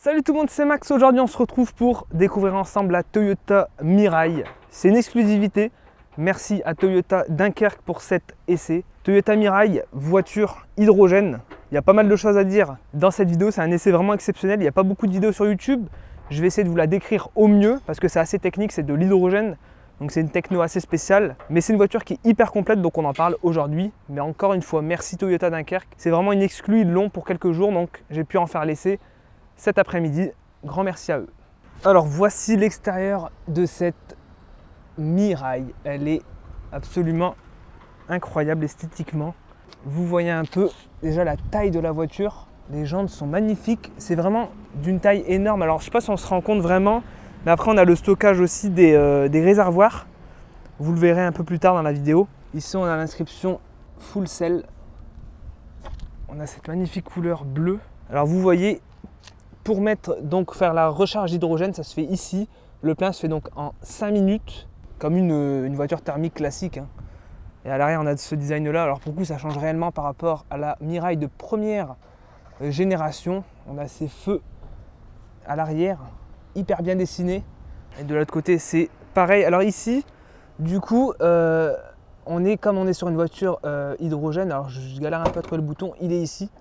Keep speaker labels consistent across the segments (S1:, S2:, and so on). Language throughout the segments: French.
S1: Salut tout le monde, c'est Max. Aujourd'hui on se retrouve pour découvrir ensemble la Toyota Mirai. C'est une exclusivité. Merci à Toyota Dunkerque pour cet essai. Toyota Mirai, voiture hydrogène. Il y a pas mal de choses à dire dans cette vidéo. C'est un essai vraiment exceptionnel. Il n'y a pas beaucoup de vidéos sur YouTube. Je vais essayer de vous la décrire au mieux parce que c'est assez technique, c'est de l'hydrogène. Donc c'est une techno assez spéciale. Mais c'est une voiture qui est hyper complète, donc on en parle aujourd'hui. Mais encore une fois, merci Toyota Dunkerque. C'est vraiment une exclue, ils l'ont pour quelques jours, donc j'ai pu en faire l'essai cet après-midi. Grand merci à eux. Alors voici l'extérieur de cette Mirai. Elle est absolument incroyable esthétiquement. Vous voyez un peu déjà la taille de la voiture. Les jantes sont magnifiques. C'est vraiment d'une taille énorme. Alors je ne sais pas si on se rend compte vraiment, mais après on a le stockage aussi des réservoirs. Vous le verrez un peu plus tard dans la vidéo. Ici on a l'inscription Full Cell. On a cette magnifique couleur bleue. Alors vous voyez, pour faire la recharge d'hydrogène, ça se fait ici. Le plein se fait donc en 5 minutes, comme une voiture thermique classique. Hein. Et à l'arrière, on a ce design-là. Alors pour le coup, ça change réellement par rapport à la Mirai de première génération. On a ces feux à l'arrière, hyper bien dessinés. Et de l'autre côté, c'est pareil. Alors ici, du coup, on est sur une voiture hydrogène. Alors je galère un peu à trouver le bouton, il est ici.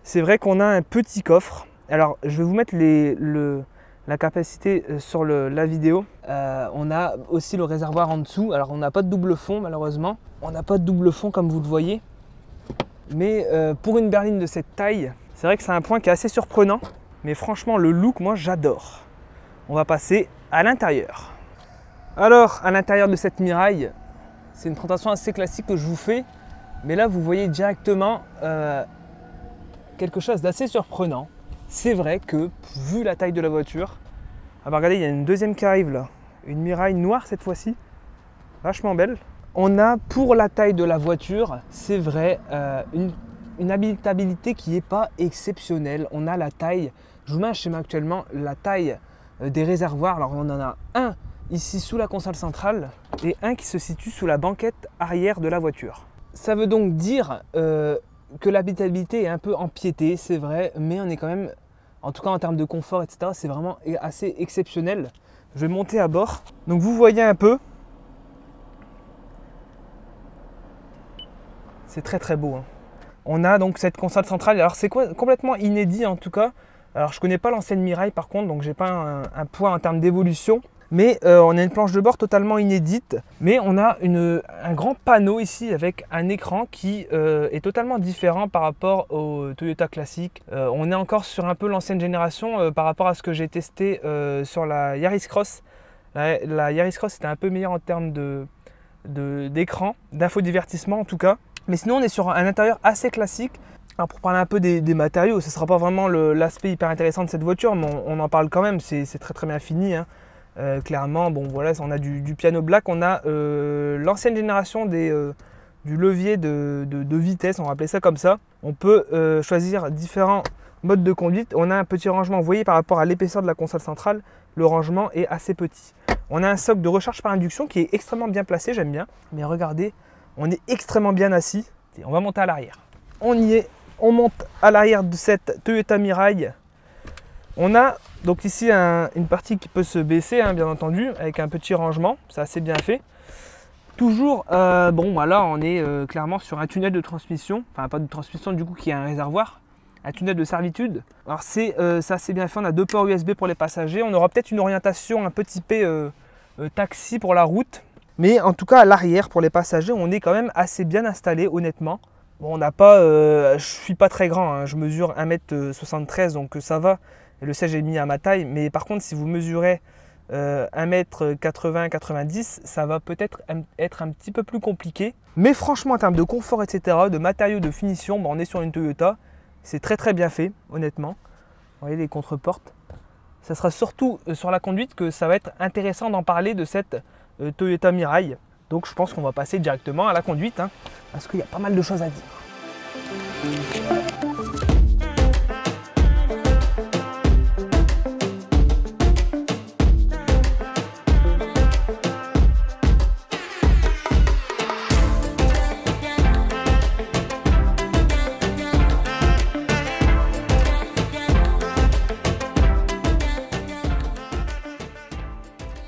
S1: C'est vrai qu'on a un petit coffre. Alors, je vais vous mettre la capacité sur la vidéo. On a aussi le réservoir en dessous. Alors, on n'a pas de double fond, malheureusement. On n'a pas de double fond, comme vous le voyez. Mais pour une berline de cette taille, c'est vrai que c'est un point qui est assez surprenant. Mais franchement, le look, moi, j'adore. On va passer à l'intérieur. Alors, à l'intérieur de cette Mirai, c'est une présentation assez classique que je vous fais. Mais là, vous voyez directement quelque chose d'assez surprenant. C'est vrai que, vu la taille de la voiture, regardez, il y a une deuxième qui arrive là, une Mirai noire cette fois-ci, vachement belle. On a pour la taille de la voiture, c'est vrai, une habitabilité qui n'est pas exceptionnelle. On a la taille, je vous mets un schéma actuellement, la taille des réservoirs. Alors on en a un ici sous la console centrale et un qui se situe sous la banquette arrière de la voiture. Ça veut donc dire que l'habitabilité est un peu empiétée, c'est vrai, mais on est quand même, en tout cas en termes de confort, etc., c'est vraiment assez exceptionnel. Je vais monter à bord. Donc vous voyez un peu. C'est très très beau. Hein. On a donc cette console centrale. Alors c'est complètement inédit en tout cas. Alors je ne connais pas l'ancienne Mirai par contre, donc j'ai pas un poids en termes d'évolution. Mais on a une planche de bord totalement inédite. Mais on a un grand panneau ici avec un écran qui est totalement différent par rapport au Toyota classique. On est encore sur un peu l'ancienne génération par rapport à ce que j'ai testé sur la Yaris Cross. La Yaris Cross était un peu meilleure en termes d'écran, d'infodivertissement en tout cas. Mais sinon on est sur un intérieur assez classique. Alors pour parler un peu des matériaux, ce ne sera pas vraiment l'aspect hyper intéressant de cette voiture, mais on en parle quand même, c'est très très bien fini. Hein. Clairement, bon voilà, on a du piano black, on a l'ancienne génération du levier de vitesse, on va appeler ça comme ça. On peut choisir différents modes de conduite. On a un petit rangement, vous voyez par rapport à l'épaisseur de la console centrale, le rangement est assez petit. On a un socle de recharge par induction qui est extrêmement bien placé, j'aime bien. Mais regardez, on est extrêmement bien assis. On va monter à l'arrière. On y est, on monte à l'arrière de cette Toyota Mirai. On a donc ici une partie qui peut se baisser, hein, bien entendu, avec un petit rangement, c'est assez bien fait. Toujours, bon voilà, on est clairement sur un tunnel de transmission, enfin pas de transmission du coup qui est un réservoir, un tunnel de servitude. Alors c'est assez bien fait, on a 2 ports USB pour les passagers, on aura peut-être une orientation un peu typée taxi pour la route. Mais en tout cas à l'arrière pour les passagers, on est quand même assez bien installé honnêtement. Bon, on n'a pas, je suis pas très grand, hein, je mesure 1m73 donc ça va. Et le siège est mis à ma taille, mais par contre si vous mesurez 1m80-90, ça va peut-être être un petit peu plus compliqué. Mais franchement en termes de confort, etc., de matériaux, de finition, on est sur une Toyota. C'est très très bien fait, honnêtement. Vous voyez les contreportes. Ça sera surtout sur la conduite que ça va être intéressant d'en parler de cette Toyota Mirai. Donc je pense qu'on va passer directement à la conduite, hein, parce qu'il y a pas mal de choses à dire.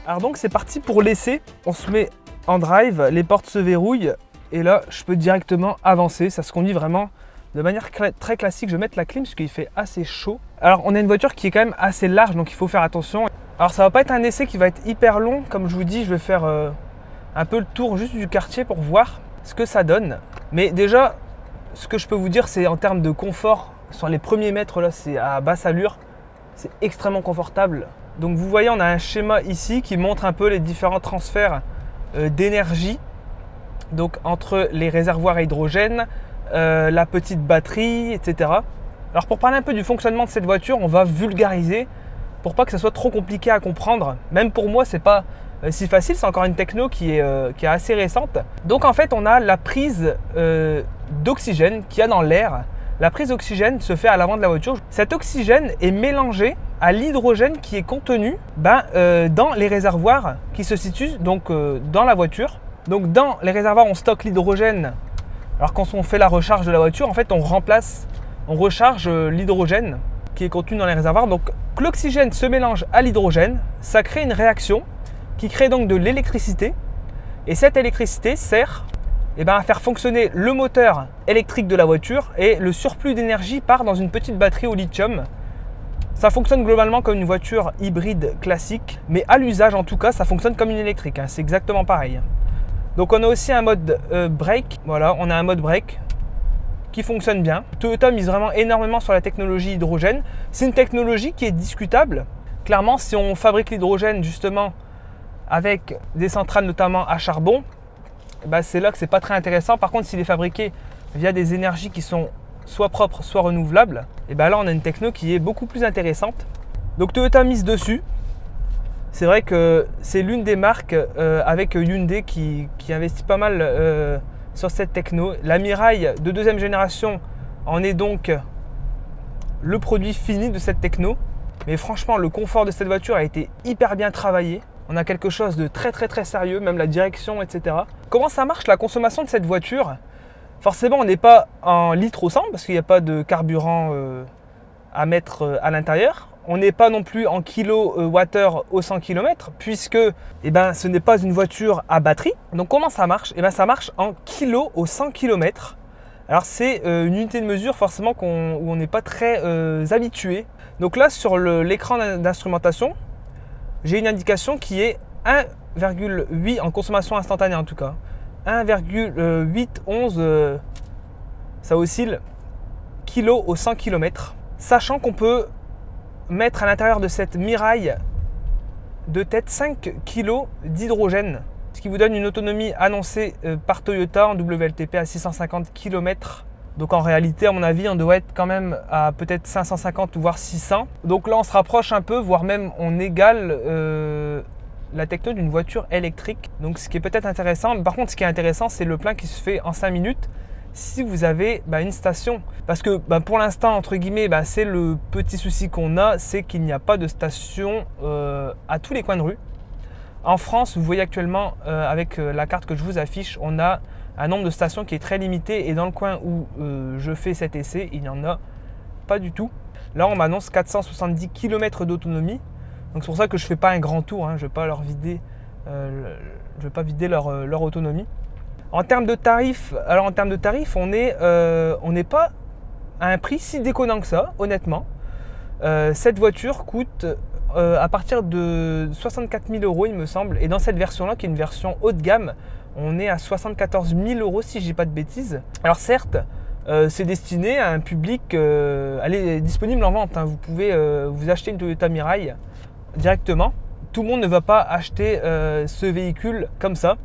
S1: Alors donc c'est parti pour l'essai. On se met en drive, les portes se verrouillent et là je peux directement avancer. Ça se conduit vraiment de manière très classique. Je vais mettre la clim parce qu'il fait assez chaud. Alors on a une voiture qui est quand même assez large, donc il faut faire attention. Alors ça va pas être un essai qui va être hyper long. Comme je vous dis, je vais faire un peu le tour juste du quartier pour voir ce que ça donne. Mais déjà, ce que je peux vous dire, c'est en termes de confort, sur les premiers mètres là, c'est à basse allure. C'est extrêmement confortable. Donc vous voyez, on a un schéma ici qui montre un peu les différents transferts d'énergie. Donc entre les réservoirs à hydrogène, la petite batterie, etc. Alors pour parler un peu du fonctionnement de cette voiture, on va vulgariser pour pas que ça soit trop compliqué à comprendre. Même pour moi, c'est pas si facile, c'est encore une techno qui est assez récente. Donc en fait, on a la prise d'oxygène qu'il y a dans l'air. La prise d'oxygène se fait à l'avant de la voiture. Cet oxygène est mélangé à l'hydrogène qui est contenu dans les réservoirs qui se situent donc, dans la voiture. Donc dans les réservoirs, on stocke l'hydrogène. Alors quand on fait la recharge de la voiture, en fait, on recharge l'hydrogène qui est contenu dans les réservoirs. Donc l'oxygène se mélange à l'hydrogène, ça crée une réaction qui crée donc de l'électricité. Et cette électricité sert à faire fonctionner le moteur électrique de la voiture et le surplus d'énergie part dans une petite batterie au lithium. Ça fonctionne globalement comme une voiture hybride classique, mais à l'usage en tout cas, ça fonctionne comme une électrique, hein, c'est exactement pareil. Donc on a aussi un mode break, voilà, on a un mode break qui fonctionne bien. Toyota mise vraiment énormément sur la technologie hydrogène. C'est une technologie qui est discutable. Clairement, si on fabrique l'hydrogène justement avec des centrales notamment à charbon, c'est là que c'est pas très intéressant. Par contre, s'il est fabriqué via des énergies qui sont soit propres, soit renouvelables, là on a une techno qui est beaucoup plus intéressante. Donc Toyota mise dessus. C'est vrai que c'est l'une des marques avec Hyundai qui investit pas mal sur cette techno. La Mirai de deuxième génération en est donc le produit fini de cette techno. Mais franchement, le confort de cette voiture a été hyper bien travaillé. On a quelque chose de très sérieux, même la direction, etc. Comment ça marche la consommation de cette voiture? Forcément, on n'est pas en litres au 100 parce qu'il n'y a pas de carburant à mettre à l'intérieur. On n'est pas non plus en kilowattheure au 100 km puisque ce n'est pas une voiture à batterie. Donc comment ça marche? Ça marche en kilos au 100 km. Alors c'est une unité de mesure forcément où on n'est pas très habitué. Donc là sur l'écran d'instrumentation, j'ai une indication qui est 1,8 en consommation instantanée en tout cas. 1,811, ça oscille, kilos au 100 km. Sachant qu'on peut mettre à l'intérieur de cette Mirai de tête 5 kg d'hydrogène. Ce qui vous donne une autonomie annoncée par Toyota en WLTP à 650 km. Donc en réalité, à mon avis, on doit être quand même à peut-être 550 ou voire 600. Donc là, on se rapproche un peu, voire même on égale la techno d'une voiture électrique. Donc ce qui est peut-être intéressant. Par contre, ce qui est intéressant, c'est le plein qui se fait en 5 minutes si vous avez une station. Parce que pour l'instant, entre guillemets, c'est le petit souci qu'on a, c'est qu'il n'y a pas de station à tous les coins de rue. En France, vous voyez actuellement avec la carte que je vous affiche, on a un nombre de stations qui est très limité et dans le coin où je fais cet essai, il n'y en a pas du tout. Là, on m'annonce 470 km d'autonomie. Donc c'est pour ça que je ne fais pas un grand tour, hein. Je ne vais pas leur vider, leur autonomie. En termes de tarifs, on n'est pas à un prix si déconnant que ça, honnêtement. Cette voiture coûte à partir de 64 000 €, il me semble. Et dans cette version-là, qui est une version haut de gamme, on est à 74 000 € si je dis pas de bêtises. Alors certes, c'est destiné à un public, elle est disponible en vente, hein. Vous pouvez vous acheter une Toyota Mirai directement. Tout le monde ne va pas acheter ce véhicule comme ça.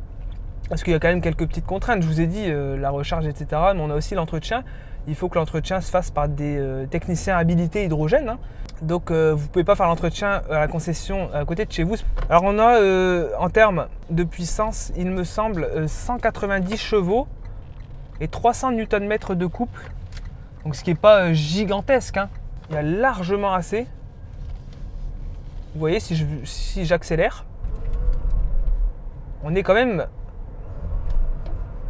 S1: Parce qu'il y a quand même quelques petites contraintes. Je vous ai dit la recharge, etc. Mais on a aussi l'entretien. Il faut que l'entretien se fasse par des techniciens habilités hydrogène, hein. Donc vous ne pouvez pas faire l'entretien à la concession à côté de chez vous. Alors on a en termes de puissance, il me semble 190 chevaux et 300 Nm de couple. Donc ce qui n'est pas gigantesque, hein. Il y a largement assez. Vous voyez, si j'accélère, on est quand même...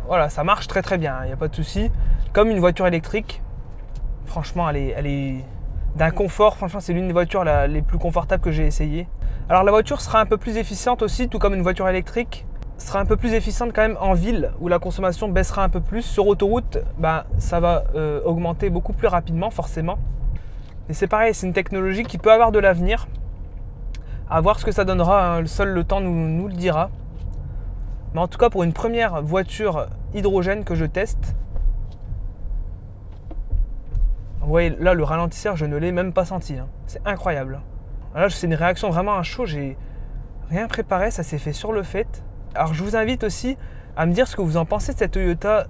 S1: Voilà, ça marche très bien, il n'y a pas de souci. Comme une voiture électrique, franchement, elle est d'un confort. Franchement, c'est l'une des voitures les plus confortables que j'ai essayé. Alors la voiture sera un peu plus efficiente aussi, tout comme une voiture électrique, sera un peu plus efficiente quand même en ville où la consommation baissera un peu plus. Sur autoroute, ça va augmenter beaucoup plus rapidement forcément. Et c'est pareil, c'est une technologie qui peut avoir de l'avenir. À voir ce que ça donnera, hein. Seul le temps nous le dira. Mais en tout cas, pour une première voiture hydrogène que je teste, vous voyez là, le ralentisseur, je ne l'ai même pas senti, hein. C'est incroyable. Là, c'est une réaction vraiment à chaud. J'ai rien préparé, ça s'est fait sur le fait. Alors, je vous invite aussi à me dire ce que vous en pensez de cette Toyota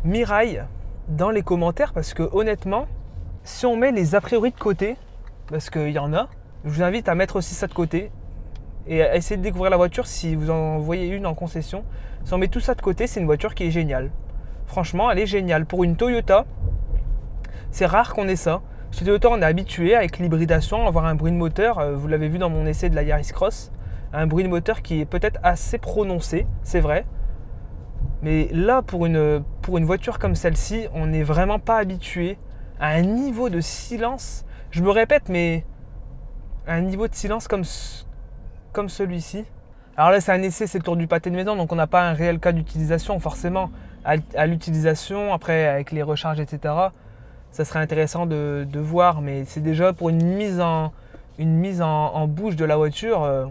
S1: Mirai dans les commentaires, parce que honnêtement, si on met les a priori de côté, parce qu'il y en a, je vous invite à mettre aussi ça de côté et à essayer de découvrir la voiture si vous en voyez une en concession. Si on met tout ça de côté, c'est une voiture qui est géniale. Franchement, elle est géniale. Pour une Toyota, c'est rare qu'on ait ça. Chez Toyota, on est habitué avec l'hybridation à avoir un bruit de moteur. Vous l'avez vu dans mon essai de la Yaris Cross. Un bruit de moteur qui est peut-être assez prononcé, c'est vrai. Mais là, pour une voiture comme celle-ci, on n'est vraiment pas habitué à un niveau de silence. Je me répète, mais un niveau de silence comme celui-ci. Alors là, c'est un essai, c'est le tour du pâté de maison, donc on n'a pas un réel cas d'utilisation forcément. À l'utilisation, après avec les recharges, etc., ça serait intéressant de voir, mais c'est déjà pour une mise en bouche de la voiture,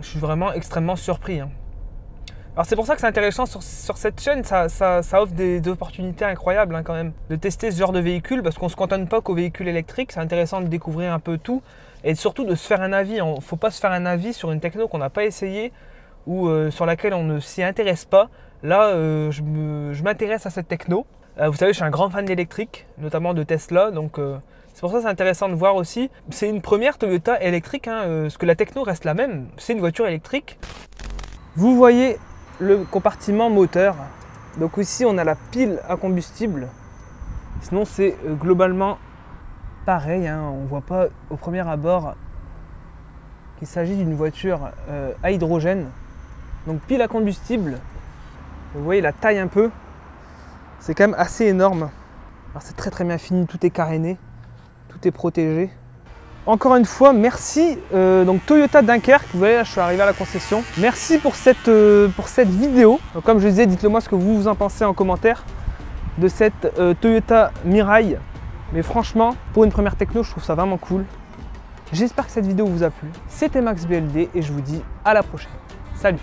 S1: je suis vraiment extrêmement surpris, hein. Alors c'est pour ça que c'est intéressant sur cette chaîne, ça offre des opportunités incroyables, hein, quand même, de tester ce genre de véhicule, parce qu'on ne se cantonne pas qu'aux véhicules électriques. C'est intéressant de découvrir un peu tout et surtout de se faire un avis. Il ne faut pas se faire un avis sur une techno qu'on n'a pas essayé ou sur laquelle on ne s'y intéresse pas. Là, je m'intéresse à cette techno. Vous savez, je suis un grand fan d'électrique, notamment de Tesla, donc c'est pour ça que c'est intéressant de voir aussi. C'est une première Toyota électrique, hein, parce que la techno reste la même, c'est une voiture électrique. Vous voyez le compartiment moteur, donc ici on a la pile à combustible, sinon c'est globalement pareil, hein. On ne voit pas au premier abord qu'il s'agit d'une voiture à hydrogène. Donc pile à combustible, vous voyez la taille un peu. C'est quand même assez énorme. Alors c'est très bien fini, tout est caréné, tout est protégé. Encore une fois, merci. Donc Toyota Dunkerque, vous voyez là, je suis arrivé à la concession. Merci pour cette vidéo. Donc, comme je disais, dites-le moi ce que vous en pensez en commentaire de cette Toyota Mirai. Mais franchement, pour une première techno, je trouve ça vraiment cool. J'espère que cette vidéo vous a plu. C'était Max BLD et je vous dis à la prochaine. Salut!